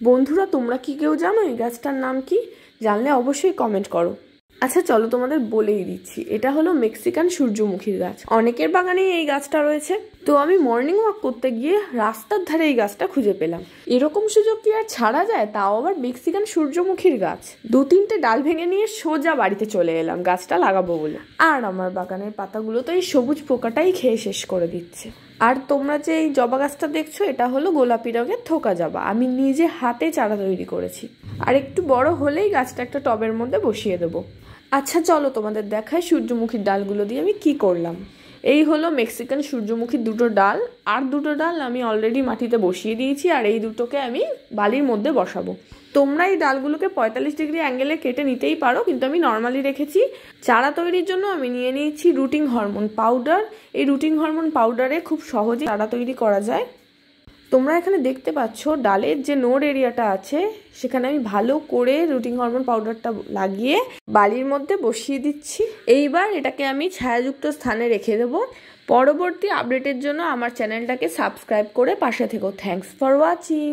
বন্ধুরা, তোমরা কি কেউ জানো এই গাছটার নাম কি? জানলে অবশ্যই কমেন্ট করো। আচ্ছা চলো তোমাদের বলেই দিচ্ছি, এটা হলো মেক্সিকান সূর্যমুখীর গাছ। অনেকের বাগানেই এই গাছটা রয়েছে। তো আমি মর্নিং ওয়াক করতে গিয়ে রাস্তার ধারে এই গাছটা খুঁজে পেলাম। এরকম সুযোগ কি আর ছাড়া যায়, তাও আবার মেক্সিকান সূর্যমুখীর গাছ। 2-3টে ডাল ভেঙে নিয়ে সোজা বাড়িতে চলে এলাম গাছটা লাগাবো বলে। আর আমার বাগানের পাতাগুলো তো এই সবুজ পোকাটাই খেয়ে শেষ করে দিচ্ছে। আর তোমরা যে এই জবা গাছটা দেখছো, এটা হলো গোলাপি রঙের থোকা জবা। আমি নিজে হাতে চারা তৈরি করেছি। আর একটু বড় হলেই গাছটা একটা টবের মধ্যে বসিয়ে দেবো। আচ্ছা চলো তোমাদের দেখায় সূর্যমুখীর ডালগুলো দিয়ে আমি কি করলাম। এই হলো মেক্সিকান সূর্যমুখীর 2টো ডাল। আর 2টো ডাল আমি অলরেডি মাটিতে বসিয়ে দিয়েছি, আর এই দুটোকে আমি বালির মধ্যে বসাবো। তোমরা এই ডালগুলোকে 45 ডিগ্রি অ্যাঙ্গেলে কেটে নিতেই পারো, কিন্তু আমি নর্মালি রেখেছি। চারা তৈরির জন্য আমি নিয়ে নিয়েছি রুটিং হরমোন পাউডার। এই রুটিং হরমোন পাউডারে খুব সহজেই চারা তৈরি করা যায়। তোমরা এখানে দেখতে পাচ্ছ ডালের যে নোড এরিয়াটা আছে, সেখানে আমি ভালো করে রুটিং হরমোন পাউডারটা লাগিয়ে বালির মধ্যে বসিয়ে দিচ্ছি। এইবার এটাকে আমি ছায়াযুক্ত স্থানে রেখে দেবো। পরবর্তী আপডেটের জন্য আমার চ্যানেলটাকে সাবস্ক্রাইব করে পাশে থেকো। Thanks for watching.